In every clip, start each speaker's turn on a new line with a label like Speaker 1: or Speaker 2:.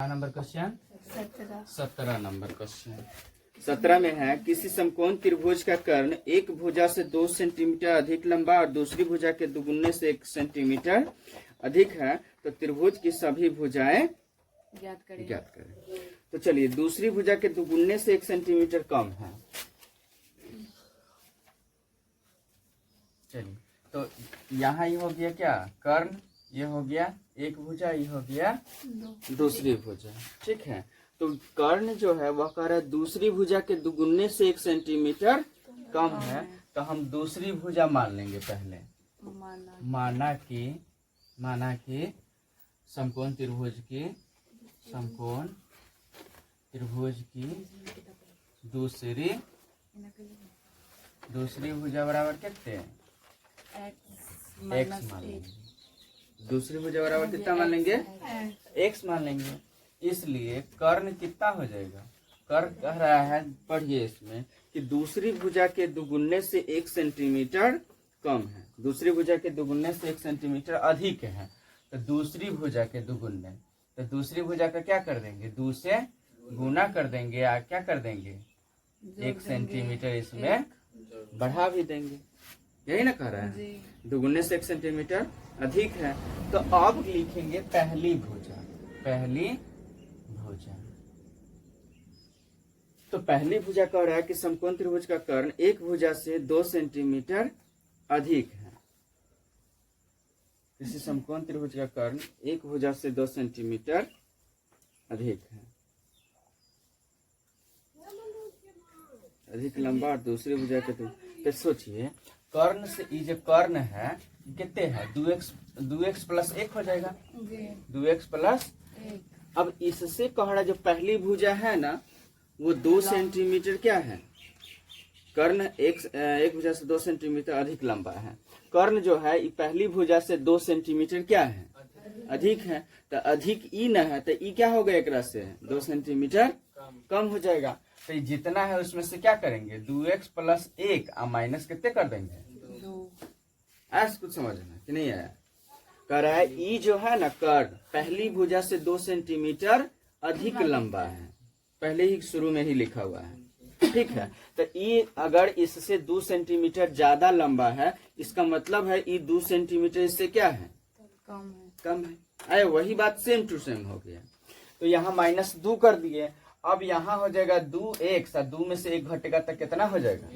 Speaker 1: Number question
Speaker 2: 17
Speaker 1: number question
Speaker 2: 17 में है, किसी समकोण त्रिभुज का कर्ण एक भुजा से 2 सेंटीमीटर अधिक लंबा और दूसरी भुजा के दुगुने से 1 सेंटीमीटर अधिक है, तो त्रिभुज की सभी भुजाएं ज्ञात करें। तो चलिए, दूसरी भुजा के दुगुने से 1 सेंटीमीटर कम है।
Speaker 1: चलिए, तो यहाँ ये हो गया क्या, कर्ण, ये हो गया एक भुजा, ये हो गया
Speaker 2: दूसरी भुजा, ठीक है। तो कर्ण जो है वह कह रहा है दूसरी भुजा के दुगुने से 1 सेंटीमीटर कम है, तो हम दूसरी भुजा मान लेंगे पहले। माना कि समकोण त्रिभुज की दूसरी भुजा बराबर कितने, एक्स मान लेंगे। दूसरी भुजा बराबर कितना मान लेंगे, एक्स मान लेंगे। इसलिए कर्ण कितना हो जाएगा, कर्ण कह रहा है, पढ़िए इसमें, कि दूसरी भुजा के दुगुने से 1 सेंटीमीटर कम है, दूसरी भुजा के दुगुने से 1 सेंटीमीटर अधिक है। तो दूसरी भुजा के दुगुने, तो दूसरी भुजा का क्या कर देंगे, 2 से गुना कर देंगे, या क्या कर देंगे, 1 सेंटीमीटर इसमें बढ़ा भी देंगे। यही ना कह रहा है, दुगुने से 1 सेंटीमीटर अधिक है। तो अब लिखेंगे पहली भुजा। तो पहली भुजा कह रहा है कि समकोण त्रिभुज का कर्ण एक भुजा से 2 सेंटीमीटर अधिक है। किसी समकोण त्रिभुज का कर्ण एक भुजा से 2 सेंटीमीटर अधिक है, अधिक लंबा और दूसरी भुजा के तो सोचिए, कर्ण से ये जो कर्ण है कितने है, 2x प्लस 1 हो जाएगा, 2x प्लस 1। अब इससे कह रहा जो पहली भुजा है ना, वो 2 सेंटीमीटर क्या है, कर्ण एक भुजा से 2 सेंटीमीटर अधिक लंबा है। कर्ण जो है पहली भुजा से 2 सेंटीमीटर क्या है, अधिक है। तो अधिक ई न है, तो ई क्या हो गया, एक से 2 सेंटीमीटर कम हो जाएगा। तो जितना है उसमें से क्या करेंगे, 2x प्लस 1 और माइनस कितने कर देंगे, 2। ऐसा कुछ समझना कि नहीं आया, कह रहा है ई जो है ना कर्ण पहली भुजा से 2 सेंटीमीटर अधिक लंबा है, पहले ही शुरू में ही लिखा हुआ है, ठीक है। तो ई अगर इससे 2 सेंटीमीटर ज्यादा लंबा है, इसका मतलब है ई 2 सेंटीमीटर इससे क्या है, कम है। अरे वही बात सेम टू सेम हो गया। तो यहाँ -2 कर दिए। अब यहाँ हो जाएगा 2x, 2 में से 1 घटेगा तो कितना हो जाएगा,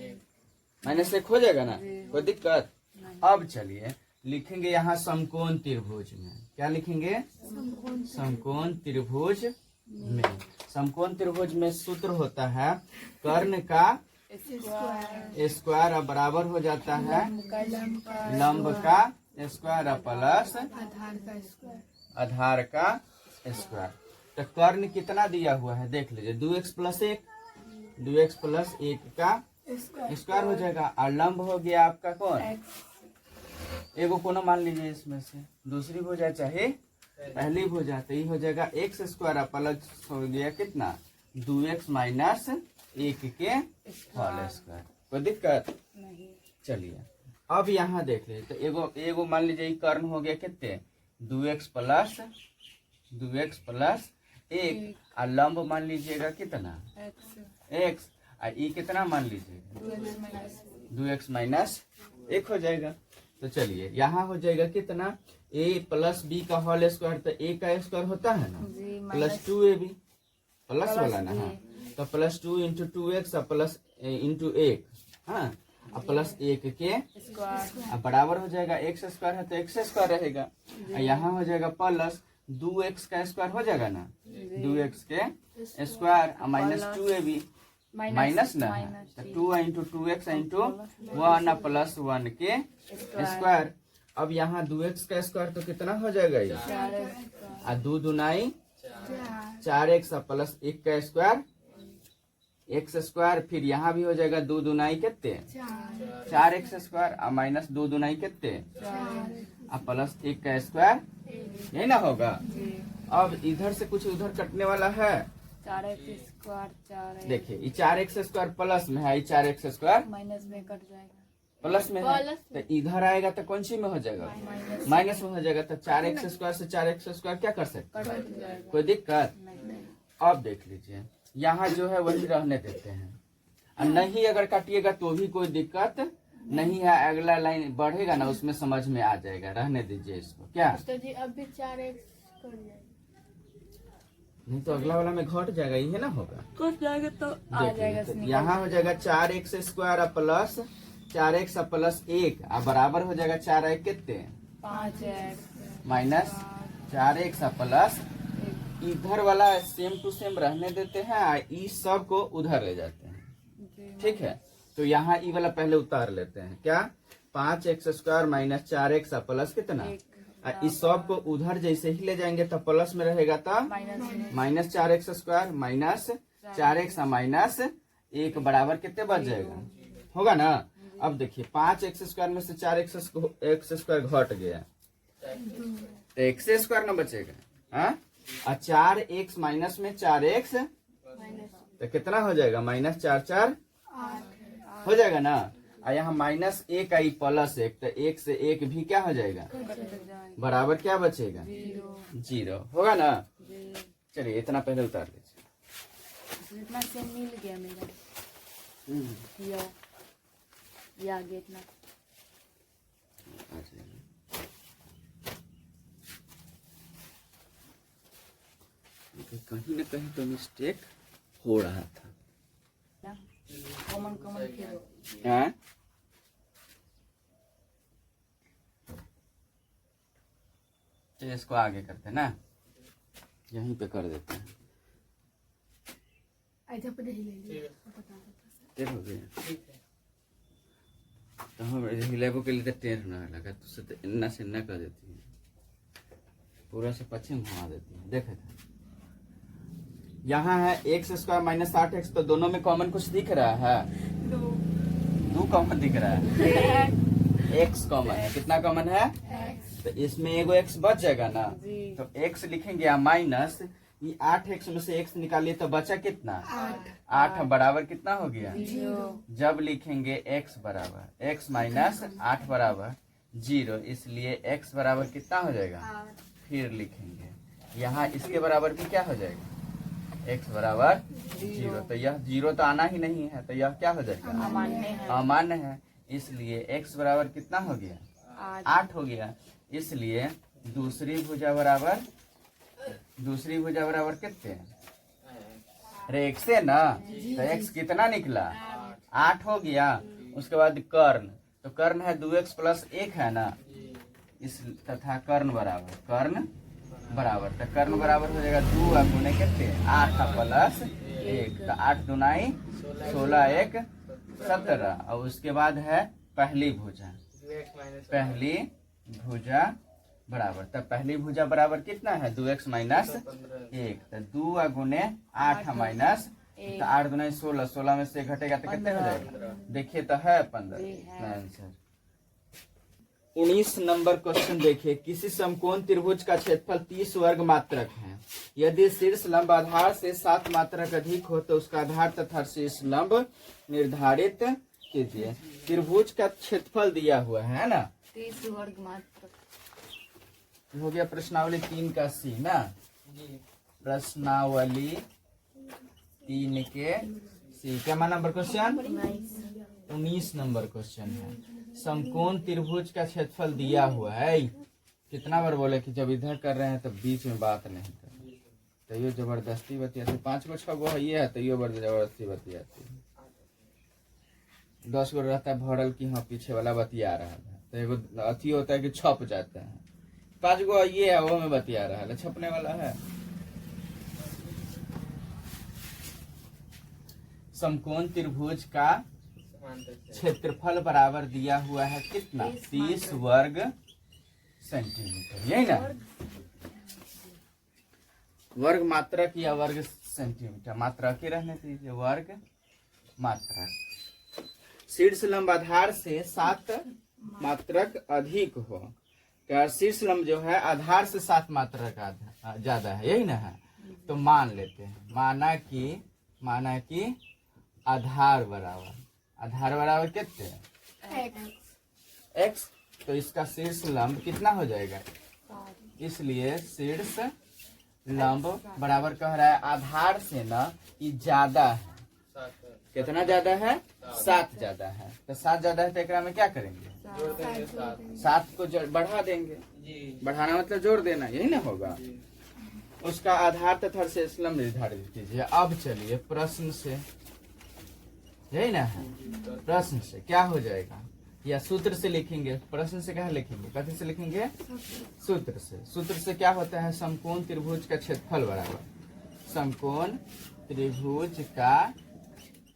Speaker 2: -1 हो जाएगा ना, कोई दिक्कत। अब चलिए लिखेंगे यहाँ समकोण त्रिभुज में, क्या लिखेंगे, समकोण त्रिभुज में। समकोण त्रिभुज में सूत्र होता है कर्ण का स्क्वायर बराबर हो जाता है लंब का स्क्वायर प्लस आधार का स्क्वायर। तो कर्ण कितना दिया हुआ है देख लीजिए, 2x प्लस 1 का स्क्वायर हो जाएगा, और लंब हो गया आपका कौन, एगो कोनो मान लीजिए इसमें से, दूसरी भुजा चाहे पहली भुजा, तो ये हो जाएगा x स्क्वायर प्लस हो गया कितना, 2x माइनस 1 के होल स्क्वायर। कोई दिक्कत नहीं। चलिए अब यहाँ देख लीजिए, तो एगो मान लीजिए कर्ण हो गया कितने, 2x प्लस 1, और लंब मान लीजिएगा कितना, x, और ई कितना मान लीजिएगा, 2x माइनस 1 हो जाएगा। तो चलिए यहाँ हो जाएगा कितना, a प्लस b का होल स्क्वायर, तो a का स्क्वायर होता है ना प्लस 2ab, प्लस वाला ना, हाँ, तो plus 2 into 2x plus into 1, हाँ, प्लस 1 के बराबर हो जाएगा, x स्क्वायर है तो x स्क्वायर रहेगा, यहाँ हो जाएगा प्लस 2x का स्क्वायर हो जाएगा ना, 2x के स्क्वायर माइनस 2ab, माइनस ना, 2 इंटू 2x इंटू 1 प्लस 1 के स्क्वायर। अब यहाँ 2x का स्क्वायर तो कितना हो जाएगा ये, 2 दूनाई 4x प्लस 1 का स्क्वायर, x स्क्वायर, फिर यहाँ भी हो जाएगा 2 दूनाई कितने, 4x स्क्वायर, माइनस 2 दूनाई कितने, प्लस 1 का स्क्वायर, यही ना होगा। अब इधर से कुछ उधर कटने वाला है,
Speaker 3: 4x स्क्वायर,
Speaker 2: देखिए ये 4x स्क्वायर प्लस में है, ये 4x स्क्वायर
Speaker 3: माइनस में कट जाएगा,
Speaker 2: प्लस में है, तो इधर आएगा तो कौन सी में हो जाएगा, माइनस में हो जाएगा। तो 4x स्क्वायर से 4x स्क्वायर क्या कर सकते हैं, कोई दिक्कत अब देख लीजिए यहाँ जो है वही रहने देते हैं, और नहीं अगर काटिएगा तो भी कोई दिक्कत नहीं है, अगला लाइन बढ़ेगा ना उसमें समझ में आ जाएगा, रहने दीजिए इसको। क्या
Speaker 3: जी अब भी 4x कर जाएगा,
Speaker 2: नहीं तो अगला वाला में घट जाएगा, ये ना होगा,
Speaker 3: कट जाएगा तो आ जाएगा
Speaker 2: देखिए,
Speaker 3: निकल
Speaker 2: यहाँ हो जाएगा 4x square plus 4x plus 1 और बराबर हो जाएगा 4x कितने
Speaker 3: 5x
Speaker 2: माइनस 4x प्लस इधर वाला सेम टू सेम रहने देते हैं और इस सब को उधर ले जाते हैं।
Speaker 3: जी
Speaker 2: ठीक है, तो यहाँ ई वाला पहले उतार लेते हैं। क्या 5x square minus 4x plus कितना, और इस सब को उधर जैसे ही ले जाएंगे तो प्लस में रहेगा तो minus 4x square minus 4x minus 1 बराबर कितने बच जाएगा, होगा ना। अब देखिए 5x स्क्वायर में से 4x स्क्वायर घट गया तो x स्क्वायर ना बचेगा, हाँ, और 4x माइनस में 4x तो कितना हो जाएगा माइनस 4 4 हो जाएगा ना, और यहाँ माइनस 1 आई प्लस 1 तो 1 से 1 भी क्या हो जाएगा बराबर क्या बचेगा 0 होगा ना। चलिए इतना पहले उतार लीजिए।
Speaker 3: इतना से मिल गया मेरा ये आ गया इतना।
Speaker 2: कहीं न कहीं तो मिस्टेक हो रहा था।
Speaker 3: कॉमन कॉमन खेलो
Speaker 2: हाँ? चलिए इसको आगे करते हैं ना, यहीं पे कर देते हैं। टेढ़ हो गया तो हम हिलेबो के लिए तो टेढ़ ना लगा, तो इन्ना से इन्ना कर देती है, पूरा से पश्चिम घुमा देती है। देखे थे यहाँ है x स्क्वायर माइनस 8x, तो दोनों में कॉमन कुछ दिख रहा है, दो कॉमन दिख रहा है, x कॉमन है, कितना कॉमन है तो इसमें एगो x बच जाएगा ना, तो x लिखेंगे माइनस ये 8x में से x निकालिए तो बचा कितना 8 बराबर कितना हो गया, जब लिखेंगे x बराबर x माइनस 8 बराबर 0, इसलिए x बराबर कितना हो जाएगा, फिर लिखेंगे यहाँ इसके बराबर भी क्या हो जाएगा x बराबर 0, तो यह 0 तो आना ही नहीं है, तो यह क्या हो जाएगा अमान्य है, इसलिए x बराबर कितना हो गया 8 हो गया, इसलिए दूसरी भुजा बराबर कितने अरे x है ना, तो x कितना निकला 8 हो गया। उसके बाद कर्ण, तो कर्ण है 2x प्लस 1 है ना, इस तथा कर्ण बराबर तो कर्ण बराबर हो जाएगा 2 गुने कितने 8 प्लस 1, तो 8 दुनाई 16 1 17, और उसके बाद है पहली भुजा बराबर, तब पहली भुजा बराबर कितना है 2x माइनस 1, तो 2 गुने 8 माइनस, तो 8 दुनाई 16, 16 में से घटेगा तो कितने हो जाएगा, देखिए तो है 15 आंसर। 19 नंबर क्वेश्चन देखिए, किसी समकोण त्रिभुज का क्षेत्रफल 30 वर्ग मात्रक है, यदि शीर्ष लंब आधार से 7 मात्रक अधिक हो तो उसका आधार तथा शीर्ष लंब निर्धारित कीजिए। त्रिभुज का क्षेत्रफल दिया हुआ है ना,
Speaker 3: 30 वर्ग मात्रक
Speaker 2: हो गया प्रश्नावली 3 का सी ना, प्रश्नावली 3 के सी। क्या नंबर क्वेश्चन 19 नंबर क्वेश्चन है, समकोण त्रिभुज का क्षेत्रफल दिया हुआ है। कितना बार बोले कि जब इधर कर रहे हैं तो बीच में बात नहीं कर, तो ये जबरदस्ती बतियाती, 5 गो 6 गो है ये है तो ये जबरदस्ती बतियाती है, 10 गो रहता है भरल की हाँ पीछे वाला बतिया रहा है, तो एगो अथी होता है कि छप जाता है, 5 गो ये है वो में बतिया रहा है, छपने वाला है। समकोण त्रिभुज का क्षेत्रफल बराबर दिया हुआ है कितना 30 वर्ग सेंटीमीटर, यही ना, वर्ग मात्रक या वर्ग सेंटीमीटर, मात्रक ही रहने दीजिए, वर्ग मात्रक। शीर्ष लंब आधार से 7 मात्रक अधिक हो, क्या शीर्ष लंब जो है आधार से 7 मात्रक ज्यादा है, यही ना है, तो मान लेते हैं, माना कि आधार बराबर कितने x, तो इसका शीर्ष लंब कितना हो जाएगा, इसलिए शीर्ष लंब बराबर कह रहा है आधार से ना ये ज्यादा है। कितना ज्यादा है? 7 ज्यादा है। तो 7 ज्यादा है तो एकरा में क्या करेंगे? 7 को बढ़ा देंगे। बढ़ाना मतलब जोड़ देना, यही ना होगा। उसका आधार तथा शेष लंब निर्धारित कीजिए। अब चलिए प्रश्न से, यही ना है, प्रश्न से क्या हो जाएगा या सूत्र से लिखेंगे। प्रश्न से क्या लिखेंगे? कथी से लिखेंगे? सूत्र से। सूत्र से क्या होता है? समकोण त्रिभुज का क्षेत्रफल बराबर समकोण त्रिभुज का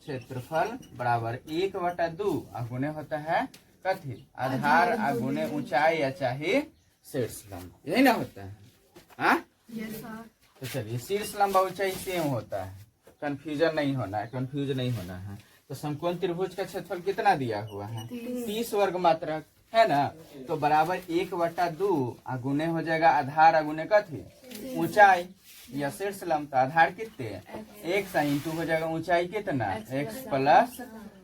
Speaker 2: क्षेत्रफल बराबर 1/2 गुणे होता है कथी? आधार गुणे ऊंचाई या चाहे शीर्ष लंब, यही ना होता है। हाँ तो चलिए शीर्ष लंब ऊंचाई सेम होता है, कंफ्यूजन नहीं होना है, कंफ्यूज नहीं होना है। तो समकोण त्रिभुज का क्षेत्रफल कितना दिया हुआ है? 30 वर्ग मात्रक है ना। तो बराबर 1/2 गुणे हो जाएगा आधार गुणे कथी? ऊंचाई या शीर्ष लंब। तो आधार कितने? x इंटू हो जाएगा ऊंचाई कितना? x प्लस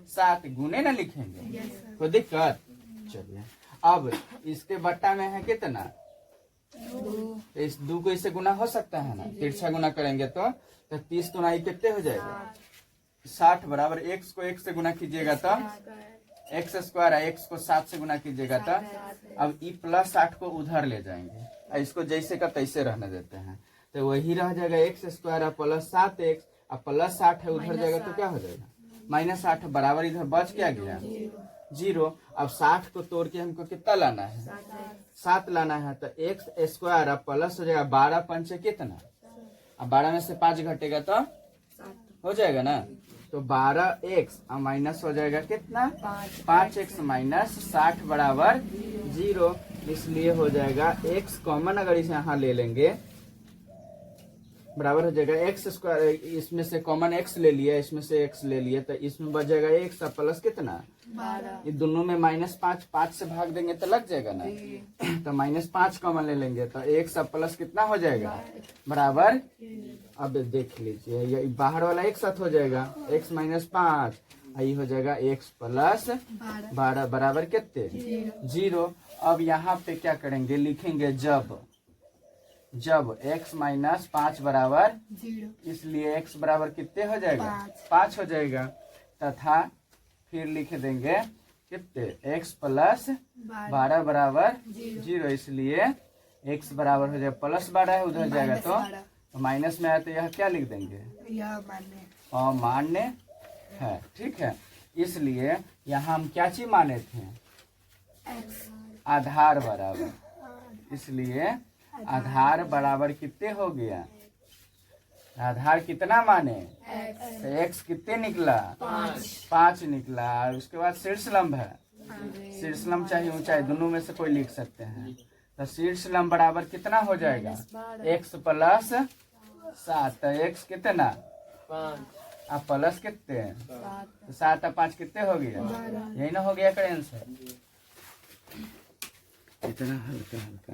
Speaker 2: 7 गुणे ना लिखेंगे, कोई दिक्कत? चलिए अब इसके बट्टा में है कितना? तो इस 2 को इससे गुना हो सकता है ना, तिरछा गुना करेंगे तो 30 गुना कितने हो जाएगा? 60 बराबर x को 1 से गुना कीजिएगा तो x स्क्वायर है, x को 7 से गुना कीजिएगा तो अब ई प्लस 60 को उधर ले जाएंगे, इसको जैसे का तैसे रहने देते हैं। तो वही रह जाएगा x स्क्वायर प्लस 7x अब प्लस 60 है उधर जाएगा तो क्या हो जाएगा? -8 बराबर इधर बच क्या गया? 0। अब 60 को तोड़ के हमको कितना लाना है? 7 लाना है। तो x स्क्वायर प्लस हो जाएगा 12 पंचे कितना? अब 12 में से 5 घटेगा तो हो जाएगा ना। तो 12x और माइनस हो जाएगा कितना? 5x माइनस 60 बराबर 0। इसलिए हो जाएगा x कॉमन अगर इसे यहाँ ले लेंगे बराबर हो जाएगा x स्क्वायर, इसमें से कॉमन x ले लिया, इसमें से x ले लिए तो इसमें बच जाएगा x प्लस कितना? 12। ये दोनों में -5 5 से भाग देंगे तो लग जाएगा ना। तो -5 कॉमन ले लेंगे तो x प्लस कितना हो जाएगा? बराबर, अब देख लीजिए ये बाहर वाला एक साथ हो जाएगा x -5 ये हो जाएगा x प्लस 12 बराबर कितने? 0। अब यहाँ पे क्या करेंगे? लिखेंगे जब x -5 बराबर 0, इसलिए x बराबर कितने हो जाएगा? 5 हो जाएगा। तथा फिर लिख देंगे कितने? x प्लस 12 बराबर 0, इसलिए x बराबर हो जाएगा प्लस 12 है उधर जाएगा तो माइनस में आया तो यह क्या लिख देंगे? अमान्य है। ठीक है, इसलिए यहाँ हम क्या चीज माने थे? आधार बराबर, इसलिए आधार बराबर कितने हो गया? आधार कितना माने? तो x कितने निकला? 5 निकला। उसके बाद शीर्ष लंब है, शीर्ष लंब चाहे ऊंचाई दोनों में से कोई लिख सकते हैं। तो शीर्ष लंब बराबर कितना हो जाएगा? x plus 7। तो x कितना? 5 अब प्लस कितने? 7 और 5 कितने हो गया? यही ना हो गया का आंसर। इतना हल्का हल्का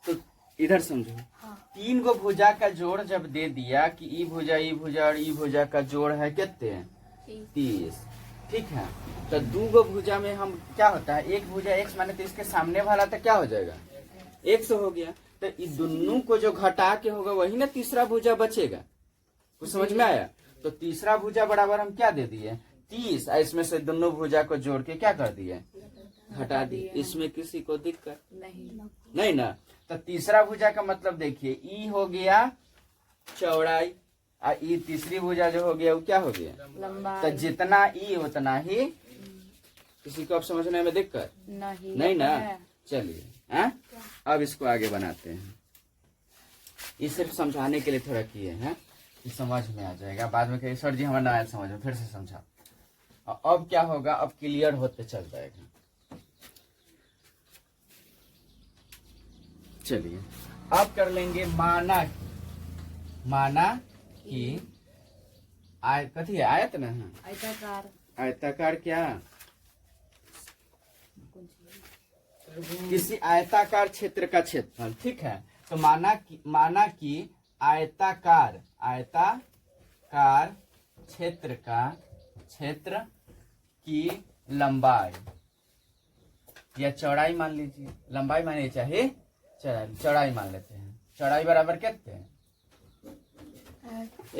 Speaker 2: तो इधर समझो। 3 गो भुजा का जोड़ जब दे दिया कि ई भुजा और ई भुजा का जोड़ है कितने? 30। ठीक है, तो 2 गो भुजा में हम क्या होता है? एक भुजा x माने तो इसके सामने वाला तो क्या हो जाएगा? x हो गया। तो इस दोनों को जो घटा के होगा वही ना तीसरा भुजा बचेगा। कुछ समझ में आया? तो तीसरा भुजा बराबर हम क्या दे दिए? 30। इसमें से दोनों भुजा को जोड़ के क्या कर दिए? घटा दिए। इसमें किसी को दिक्कत नहीं ना। तो तीसरा भुजा का मतलब देखिए ई हो गया चौड़ाई और ई तीसरी भुजा जो हो गया वो क्या हो गया? लंबाई। तो जितना ई उतना ही। किसी को अब समझने में दिक्कत नहीं ना? चलिए अब इसको आगे बनाते हैं। ये सिर्फ समझाने के लिए थोड़ा किए हैं, समझ में आ जाएगा। बाद में कहिए सर जी हमारा ना आया समझ में, फिर से समझा। अब क्या होगा? अब क्लियर होते चल जाएगा। चलिए अब कर लेंगे माना कि कथी है? आयत ना है?
Speaker 3: आयताकार।
Speaker 2: आयताकार क्या? किसी आयताकार क्षेत्र का क्षेत्रफल। ठीक है, तो माना कि आयताकार क्षेत्र का क्षेत्र की लंबाई
Speaker 1: या चौड़ाई मान लीजिए, लंबाई मानिए चाहे चौड़ाई मान लेते हैं। चौड़ाई बराबर कितने हैं?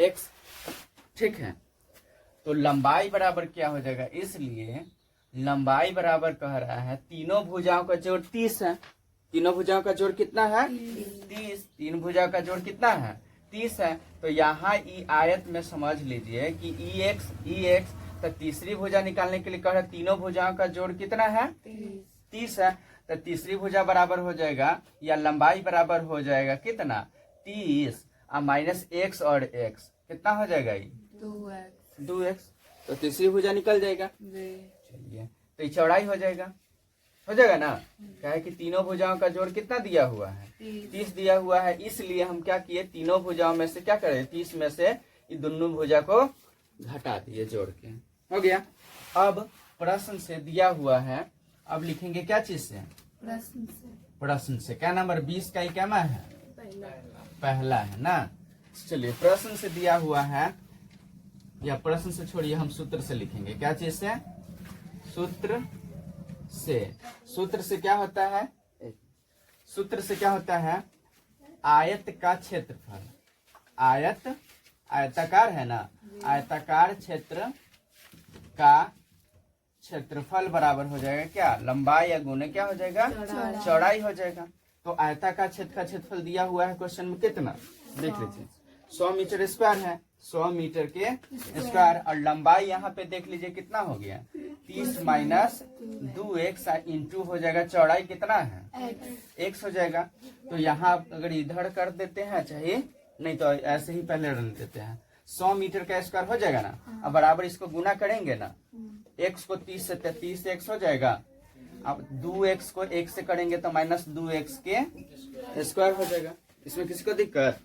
Speaker 1: x। ठीक है, तो लंबाई बराबर क्या हो जाएगा, इसलिए लंबाई बराबर कह रहा है तीनों भुजाओं का जोड़ 30 है। तीनों भुजाओं का जोड़ कितना है? 30। तीन भुजाओं का जोड़ कितना है? 30 है। तो यहाँ ई आयत में समझ लीजिए कि ई एक्स तो तीसरी भुजा निकालने के लिए कह रहा है तीनों भुजाओं का जोड़ कितना है? 30 है। तो तीसरी भुजा बराबर हो जाएगा या लंबाई बराबर हो जाएगा कितना? 30 माइनस एक्स और एक्स कितना हो जाएगा? ये 2x। तो तीसरी भुजा निकल जाएगा। चलिए, तो ये चौड़ाई हो जाएगा ना। क्या है कि तीनों भुजाओं का जोड़ कितना दिया हुआ है? 30 दिया हुआ है। इसलिए हम क्या किए, तीनों भुजाओं में से क्या करें, 30 में से ये दोनों भुजा को घटा दिए जोड़ के। हो गया। अब प्रश्न से दिया हुआ है, अब लिखेंगे क्या चीज से? प्रश्न से। क्या नंबर 20 का क्या मान है? पहला है ना। चलिए, प्रश्न से दिया हुआ है, या प्रश्न से छोड़िए, हम सूत्र से लिखेंगे। क्या चीज से? सूत्र से। सूत्र से क्या होता है? सूत्र से क्या होता है? आयत का क्षेत्रफल। आयताकार है ना, आयताकार क्षेत्र का क्षेत्रफल बराबर हो जाएगा क्या? लंबाई या गुने क्या हो जाएगा? चौड़ाई हो जाएगा। तो आयताकार क्षेत्र का क्षेत्रफल दिया हुआ है क्वेश्चन में कितना? देख लीजिए, 100 मीटर स्क्वायर है। 100 मीटर के स्क्वायर। और लंबाई यहाँ पे देख लीजिए कितना हो गया? 30 माइनस 2x इंटू हो जाएगा चौड़ाई कितना है? x हो जाएगा। तो यहाँ अगर इधर कर देते हैं, चाहे नहीं तो ऐसे ही पहले रख देते हैं। 100 मीटर का स्क्वायर हो जाएगा ना। अब बराबर इसको गुना करेंगे ना, x को 30 से 30x हो जाएगा। अब 2x को 1 से करेंगे तो माइनस 2x के स्क्वायर हो जाएगा। इसमें किसी को दिक्कत?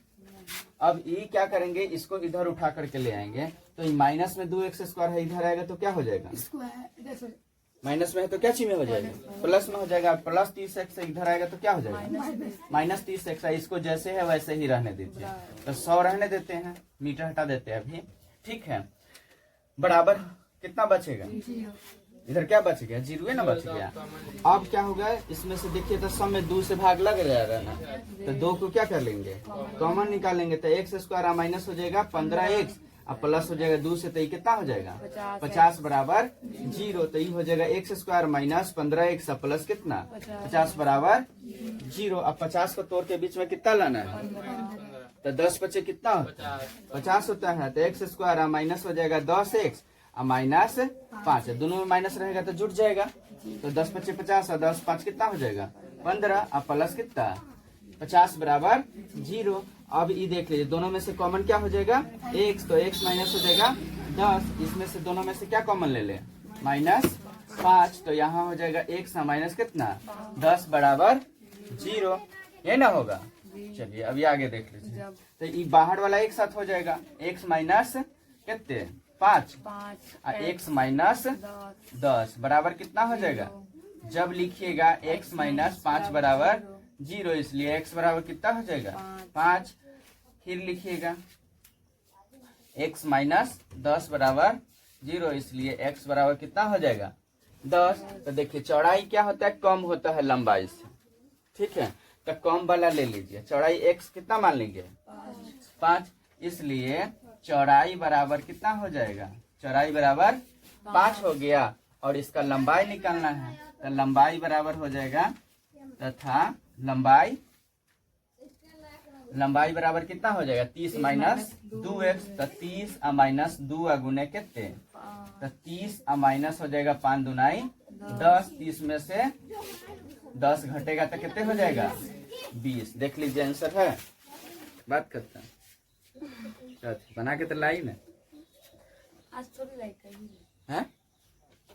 Speaker 1: अब ये क्या करेंगे, इसको इधर उठा करके ले आएंगे, तो माइनस में 2x स्क्वायर है, इधर आएगा तो क्या हो जाएगा? माइनस में है तो क्या चीज में हो जाएगा? प्लस में हो जाएगा। प्लस 30x इधर आएगा तो क्या हो जाएगा? Minus 30x। इसको जैसे है वैसे ही रहने दीजिए। तो 100 रहने देते हैं, मीटर हटा देते हैं अभी। ठीक है, बराबर कितना बचेगा? इधर क्या बच गया? 0 ना बच गया। अब क्या होगा, इसमें से देखिए तो सब में 2 से भाग लग जाएगा ना, तो 2 को क्या कर लेंगे? कॉमन निकालेंगे। तो x स्क्वायर माइनस हो जाएगा 15x और प्लस हो जाएगा 2 से, तो ये कितना हो जाएगा? 50 बराबर 0। तो ये हो जाएगा x square minus 15x plus कितना? 50 बराबर 0। अब 50 को तोड़ के बीच में कितना लाना है? तो 10 बचे कितना होता है? 50 होता है। तो x स्क्वायर माइनस हो जाएगा 10x माइनस 5 है। दोनों में माइनस रहेगा तो जुट जाएगा। तो 10 बचे 50 और 10 5 कितना हो जाएगा? 15 और प्लस कितना? 50 बराबर 0। अब ये देख लीजिए, दोनों में से कॉमन क्या हो जाएगा? x। तो x माइनस हो जाएगा 10। इसमें से दोनों में से क्या कॉमन ले ले? माइनस 5। तो यहाँ हो जाएगा x माइनस कितना? 10 बराबर 0। ये ना होगा। चलिए अभी आगे देख लीजिए। तो ये बाहर वाला एक साथ हो जाएगा। x माइनस कितने? 5 x माइनस 10 बराबर कितना हो जाएगा? जब लिखिएगा x माइनस 5 बराबर 0, इसलिए x बराबर कितना हो जाएगा? 5। फिर लिखिएगा x माइनस 10 बराबर 0, इसलिए x बराबर कितना हो जाएगा? 10। तो देखिए चौड़ाई क्या होता है? कम होता है लंबाई से। ठीक है, तो कम वाला ले लीजिए। चौड़ाई x कितना मान लेंगे? 5। इसलिए चौड़ाई बराबर कितना हो जाएगा? चौड़ाई बराबर 5 हो गया। और इसका लंबाई निकालना है, तो लंबाई बराबर हो जाएगा, तथा लंबाई बराबर कितना हो जाएगा? 30 माइनस 2x। तो 30 माइनस 2 गुने कितने? तो 30 माइनस हो जाएगा 5 दूनाई 10। 30 में से 10 घटेगा तो कितने हो जाएगा? 20। देख लीजिए आंसर है। बात करते हैं, बना के तो लाई ना।
Speaker 3: आज थोड़ी लाइक
Speaker 1: है,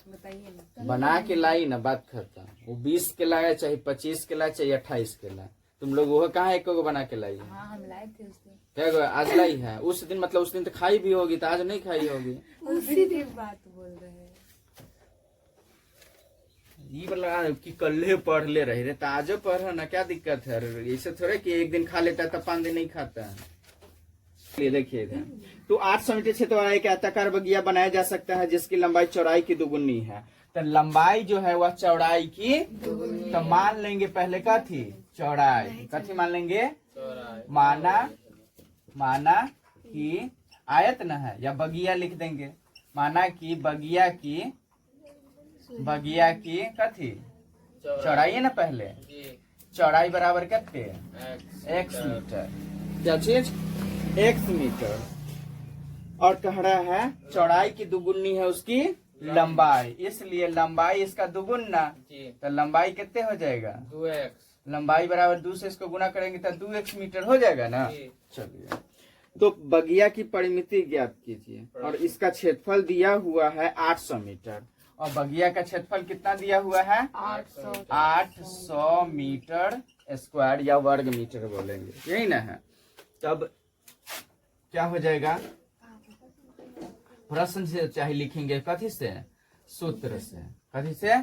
Speaker 3: बताइए ना।
Speaker 1: बना के लाई ना। बात करता हूँ, वो 20 के लाए, चाहे 25 के लाए, चाहे 28 के लाए। तुम लोग वो कहाँ एक को बना के लाई है?
Speaker 3: हाँ हम लाए थे उस दिन।
Speaker 1: क्या आज लाई है? उस दिन मतलब उस दिन तो खाई भी होगी, तो आज नहीं खाई होगी।
Speaker 3: उसी दिन बात बोल रहे हैं।
Speaker 1: ये वाला कि कल पढ़ ले रही रे, तो आज पढ़ ना, क्या दिक्कत है? ऐसे थोड़े कि एक दिन खा लेता है तो 5 दिन नहीं खाता है। देखिए तो 800 मीटर क्षेत्र वाला एक आयताकार बगिया बनाया जा सकता है जिसकी लंबाई चौड़ाई की 2 गुनी है। तो लंबाई जो है वह चौड़ाई की, तो मान लेंगे पहले कथी, चौड़ाई, कथी मान लेंगे, माना कि आयत न है, या बगिया लिख देंगे, माना कि बगिया की कथी चौड़ाई है ना, पहले चौड़ाई बराबर कितने, x मीटर, क्या चीज, x मीटर, और कह रहा है चौड़ाई की दुगुनी है उसकी लंबाई, इसलिए लंबाई इसका दुगुना, तो लंबाई कितने हो जाएगा,
Speaker 2: 2x,
Speaker 1: लंबाई बराबर 2 से इसको गुना करेंगे तो 2x मीटर हो जाएगा ना। चलिए, तो बगिया की परिमिति ज्ञात कीजिए, और इसका क्षेत्रफल दिया हुआ है 800 मीटर, और बगिया का क्षेत्रफल कितना दिया हुआ है, 800 मीटर स्क्वायर, या वर्ग मीटर बोलेंगे, यही ना है। तब क्या हो जाएगा, प्रश्न से चाहे लिखेंगे कथी से, सूत्र से, कथी से,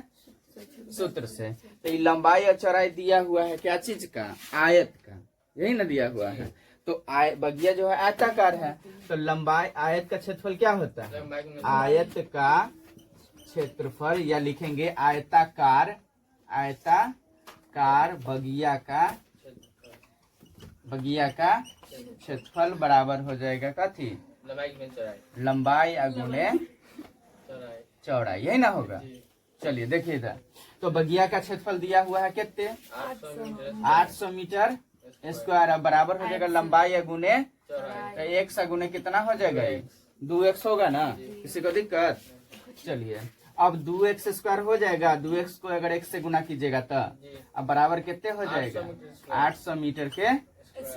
Speaker 1: सूत्र से। तो ये लंबाई और चौड़ाई दिया हुआ है क्या चीज का, आयत का, यही ना दिया हुआ है। तो बगिया जो है आयताकार है, तो लंबाई, आयत का क्षेत्रफल क्या होता है, आयत का क्षेत्रफल, या लिखेंगे आयताकार बगिया का क्षेत्रफल बराबर हो जाएगा कथी, लंबाई गुणे चौड़ाई, यही ना होगा। चलिए देखिए इधर, तो बगिया का क्षेत्रफल दिया हुआ है कितने, 800 मीटर स्क्वायर, अब बराबर हो जाएगा लंबाई गुणे, तो 1 गुणे कितना हो जाएगा, 2x होगा ना, किसी को दिक्कत। चलिए, अब 2x स्क्वायर हो जाएगा, 2x को अगर 1 से गुना कीजिएगा तो अब बराबर कितने हो जाएगा, 800 मीटर के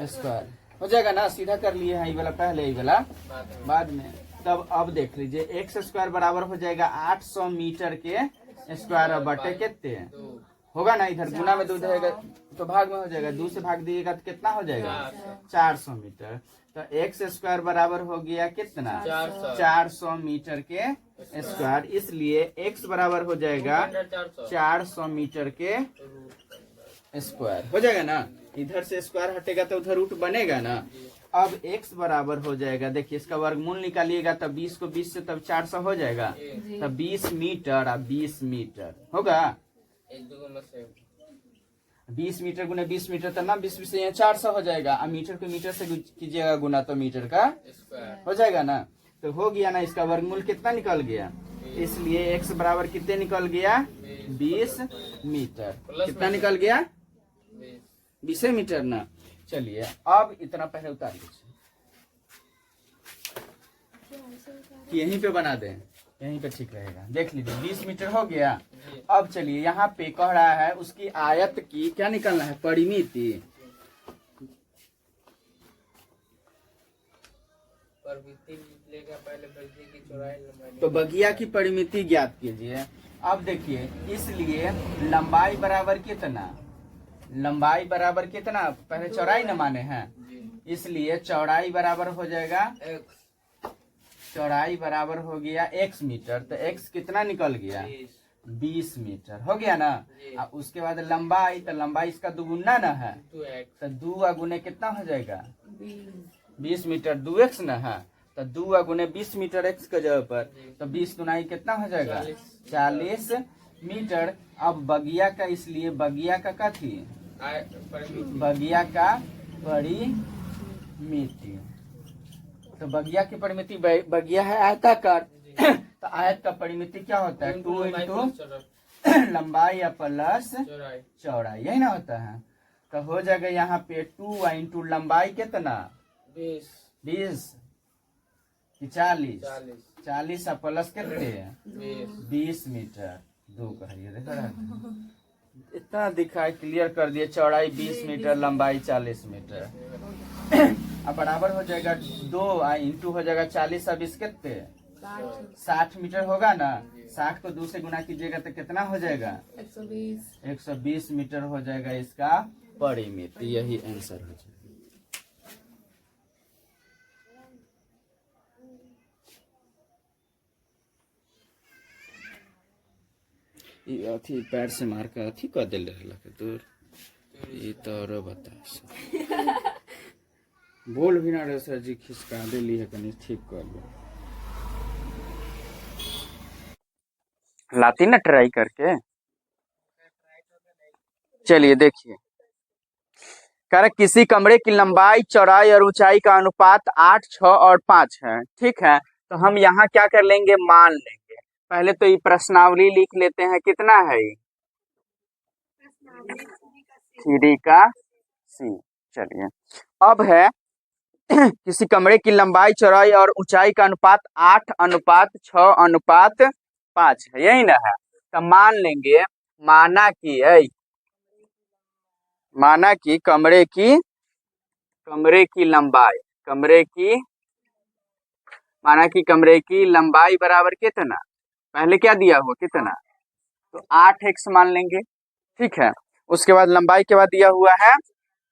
Speaker 1: स्क्वायर हो जाएगा ना। सीधा कर लिए हैं, ये वाला पहले, ये वाला बाद में। तब अब देख लीजिए, x स्क्वायर बराबर हो जाएगा 800 मीटर के स्क्वायर, बटे कितने होगा ना, इधर गुना में 2 रहेगा तो भाग में हो जाएगा, 2 से भाग दिएगा तो कितना हो जाएगा, 400 मीटर। तो x स्क्वायर बराबर हो गया कितना, 400 मीटर के स्क्वायर, इसलिए x बराबर हो जाएगा 400 मीटर के स्क्वायर, हो जाएगा ना। इधर से स्क्वायर हटेगा तो उधर रूट बनेगा ना। अब x बराबर हो जाएगा, देखिए इसका वर्गमूल निकालिएगा तब 20 को 20 से तब 400 हो जाएगा, तब 20 मीटर, अब 20 मीटर होगा, 20 मीटर गुने 20 मीटर, तब ना 20 से यहाँ 400 हो जाएगा। अब मीटर को मीटर से कीजिएगा गुना तो मीटर का हो जाएगा ना। तो हो गया ना, इसका वर्गमूल कितना निकल गया, इसलिए x बराबर कितने निकल गया, 20 मीटर, कितना निकल गया, 20 मीटर ना। चलिए, अब इतना पहले उतार लीजिए, यहीं पे बना दें, यहीं पे ठीक रहेगा। देख लीजिए 20 मीटर हो गया। अब चलिए, यहाँ पे कह रहा है उसकी आयत की क्या निकलना है, परिमिति। तो बगिया की परिमिति ज्ञात कीजिए। अब देखिए, इसलिए लंबाई बराबर कितना, लंबाई बराबर कितना, पहले चौड़ाई न माने हैं, इसलिए चौड़ाई बराबर हो जाएगा, चौड़ाई बराबर हो गया x मीटर, तो x कितना निकल गया, 20 मीटर हो गया ना। अब उसके बाद लंबाई, तो लंबाई इसका दुगुना ना है, तो 2 गुने कितना हो जाएगा, 20 मीटर, 2x ना है, तो 2 गुने 20 मीटर x के जगह पर, तो 20 गुनाई कितना हो जाएगा, 40 मीटर। अब बगिया का, इसलिए बगिया का क्या थी, बगिया का परिमिति, तो बगिया की परिमिति, बगिया है आयताकार, तो आयत का परिमिति क्या होता है, 2 इंटू लंबाई या प्लस चौड़ाई, यही ना होता है। तो हो जाएगा यहाँ पे 2 इंटू लंबाई कितना, 20 40 प्लस कितने, 20 मीटर, 2 कहिए, देखो इतना दिखाई, क्लियर कर दिए, चौड़ाई 20 मीटर, लंबाई 40 मीटर। अब बराबर हो जाएगा 2 इंटू हो जाएगा 40 अब इस कितने, 60 मीटर होगा ना। 60 को 2 से गुना कीजिएगा तो कितना हो जाएगा, 120 मीटर हो जाएगा इसका परिमिति, यही आंसर हो जाएगा। अथी पैर से मार कर अथी कर दिल दूर, ये तो बता बोल भी ना रहे सर जी, खिसका दिली है, कहीं ठीक कर लो।
Speaker 2: लाती ना ट्राई करके। चलिए देखिए, कह रहा है किसी कमरे की लंबाई चौड़ाई और ऊंचाई का अनुपात 8, 6 और 5 है, ठीक है। तो हम यहाँ क्या कर लेंगे, मान लेंगे। पहले तो ये प्रश्नावली लिख लेते हैं, कितना है ये, 3 का सी। चलिए, अब है किसी कमरे की लंबाई चौड़ाई और ऊंचाई का अनुपात 8:6:5 है, यही ना है। तो मान लेंगे, माना कि कमरे की लंबाई बराबर कितना, पहले क्या दिया हुआ कितना, तो 8x मान लेंगे, ठीक है। उसके बाद लंबाई के बाद दिया हुआ है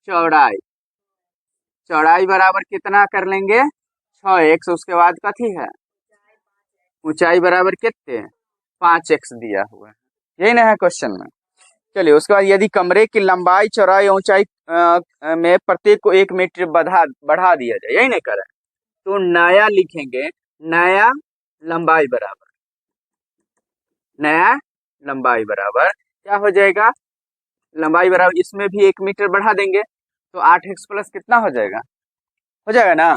Speaker 2: चौड़ाई, चौड़ाई बराबर कितना कर लेंगे 6x। उसके बाद कथी है, ऊंचाई बराबर कितने 5x दिया हुआ है, यही ना है क्वेश्चन में। चलिए, उसके बाद यदि कमरे की लंबाई चौड़ाई ऊंचाई में प्रत्येक को 1 मीटर बढ़ा दिया जाए, यही नहीं करें, तो नया लिखेंगे, नया लंबाई बराबर क्या हो जाएगा, लंबाई बराबर इसमें भी 1 मीटर बढ़ा देंगे, तो 8x प्लस कितना हो जाएगा ना।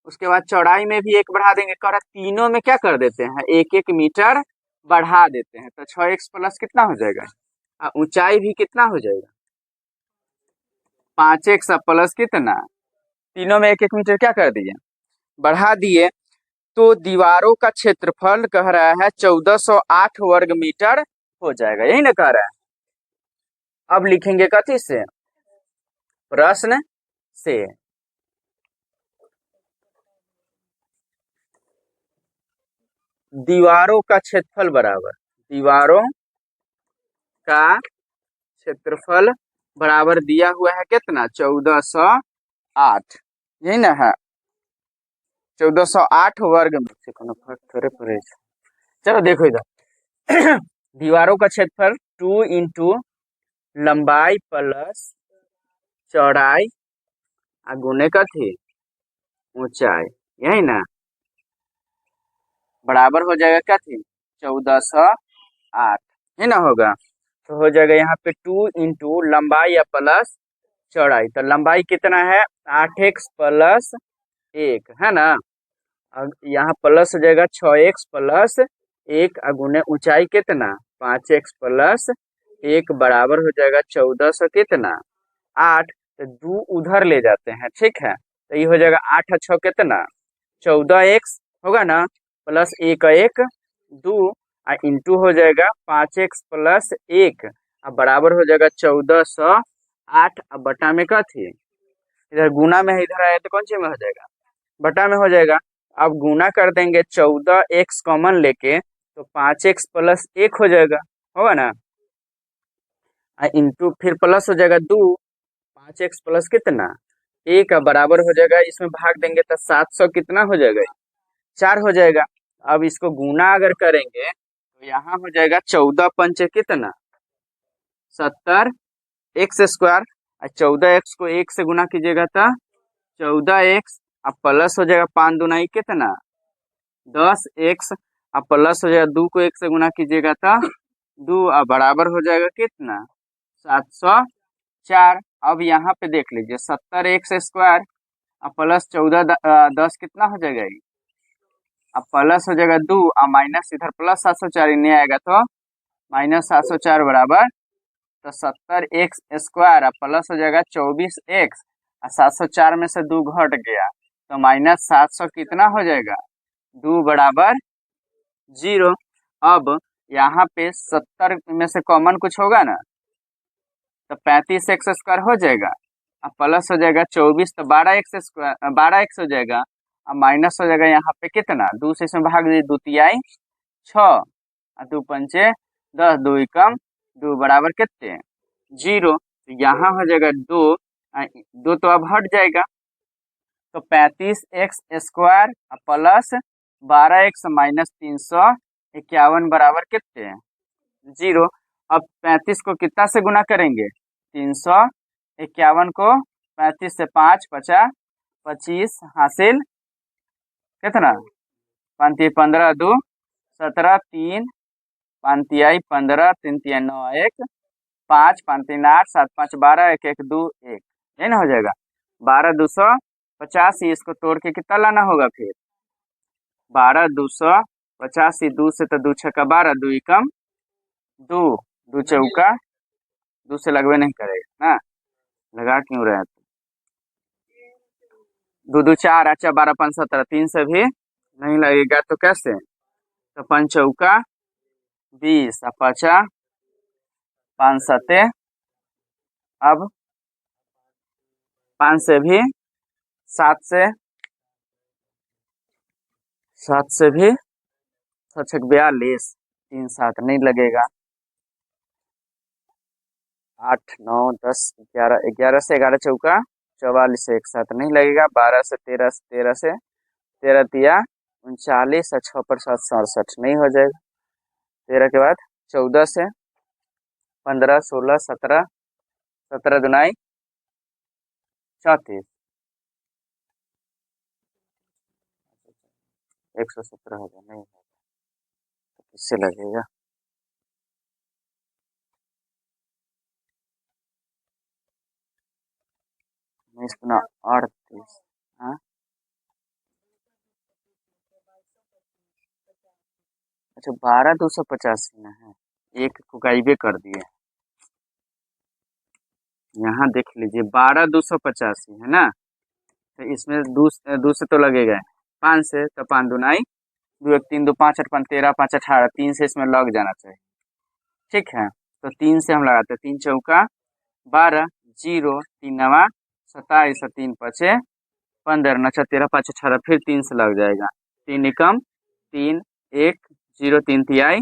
Speaker 2: उसके बाद चौड़ाई में भी 1 बढ़ा देंगे, कर तीनों में क्या कर देते हैं, 1-1 मीटर बढ़ा देते हैं, तो 6x प्लस कितना हो जाएगा, ऊंचाई भी कितना हो जाएगा 5x प्लस कितना, तीनों में 1-1 मीटर क्या कर दिए, बढ़ा दिए। तो दीवारों का क्षेत्रफल कह रहा है 1408 वर्ग मीटर हो जाएगा, यही ना कह रहा है। अब लिखेंगे कथी से, प्रश्न से। दीवारों का क्षेत्रफल बराबर दिया हुआ है कितना, 1408, यही ना है, 1408 वर्ग से कोनो फर्क थोड़े पड़े। चलो देखो इधर दीवारों का क्षेत्रफल 2 इंटू लंबाई प्लस चौड़ाई गुने कथी ऊंचाई, यही ना, बराबर हो जाएगा कथी 1408, है ना होगा। तो हो जाएगा यहाँ पे 2 इंटू लंबाई या प्लस चौड़ाई, तो लंबाई कितना है 8x प्लस 1 है ना, अब यहाँ प्लस हो जाएगा 6x प्लस 1 गुने ऊंचाई कितना 5x प्लस 1 बराबर हो जाएगा 1400 कितना 8। तो 2 उधर ले जाते हैं, ठीक है, तो ये हो जाएगा 8 और 6 कितना 14x होगा ना, प्लस 1 2 इंटू हो जाएगा 5x प्लस 1 अब बराबर हो जाएगा 1408। अब बटा में कथी, इधर गुना में है, इधर आया तो कौन सी में हो जाएगा, बटा में हो जाएगा। अब गुना कर देंगे 14x कॉमन लेके, तो 5x प्लस 1 हो जाएगा, होगा ना, इंटू फिर प्लस हो जाएगा 2, 5x प्लस कितना 1 बराबर हो जाएगा, इसमें भाग देंगे तो 700 कितना हो जाएगा 4 हो जाएगा। अब इसको गुना अगर करेंगे तो यहाँ हो जाएगा 14 पंचे कितना 70x स्क्वायर, 14x को 1 से गुना कीजिएगा तो 14x, अब प्लस हो जाएगा 5 दूना कितना 10x, अब प्लस हो जाएगा 2 को 1 से गुना कीजिएगा तो 2, अब बराबर हो जाएगा कितना 704। अब यहाँ पे देख लीजिए 70x स्क्वायर अब प्लस 14 10 कितना हो जाएगा, अब प्लस हो जाएगा 2 और माइनस इधर प्लस 704 नहीं आएगा तो माइनस 704 बराबर, तो 70x स्क्वायर अब प्लस हो जाएगा 24x और 704 में से 2 घट गया तो माइनस 700 कितना हो जाएगा 2 बराबर 0। अब यहाँ पे 70 में से कॉमन कुछ होगा ना, तो 35x स्क्वायर हो जाएगा, अब प्लस हो जाएगा 24 तो 12x हो जाएगा, अब माइनस हो जाएगा यहाँ पे कितना 2 से इसमें भाग दीजिए 2 तिहाई 6 और 2 पंचे 10, 2 एकम 2 बराबर कितने 0। तो यहाँ हो जाएगा 2 तो अब हट जाएगा, तो 35x square plus 12x minus 351 बराबर कितने 0। अब 35 को कितना से गुना करेंगे 351 को 35 से 5 50 25 हासिल कितना 15 2 17 3 5 तिहाई 15, 3 तिहाई 9, 1 5, 5 3 8, 7 5 12, 1 1 2 1, ये ना हो जाएगा 12 285। इसको तोड़ के कितना लाना होगा फिर 12 285, 2 से तो 2 छक्का 12, 2 एकम 2, 2 चौका 2 से लगवे नहीं करेगा ना, लगा क्यों रहे 2 2 4, अच्छा 12 5 17, 3 से भी नहीं लगेगा तो कैसे, तो 5 चौका 20, 50 5 सते, अब 5 से भी 7 से भी 6 42, 3 7 नहीं लगेगा, 8 9 10 11, 11 से 11 चौका 44 से 1 7 नहीं लगेगा, 12 से 13, 13 से 13 तिया 39, 6 पर 7 67 नहीं हो जाएगा, 13 के बाद 14 से 15 16 17, 17 दुनाई 34, 117 होगा नहीं होगा, तो किससे लगेगा, इसमें 38, हाँ अच्छा 12 285 ना है, एक को गायबे कर दिए, यहाँ देख लीजिए 12 285 है ना, तो इसमें दो से तो लगेगा 5 से, तो 5 दुनाई 2 1 3 2 5 8 5 13 5 18, 3 से इसमें लग जाना चाहिए, ठीक है, तो 3 से हम लगाते हैं, 3 चौका 12, 0 3 नवा 27, 3 पचे 15, 9 13 5 18, फिर 3 से लग जाएगा, 3 एकम 3 1 0 3 तिहाई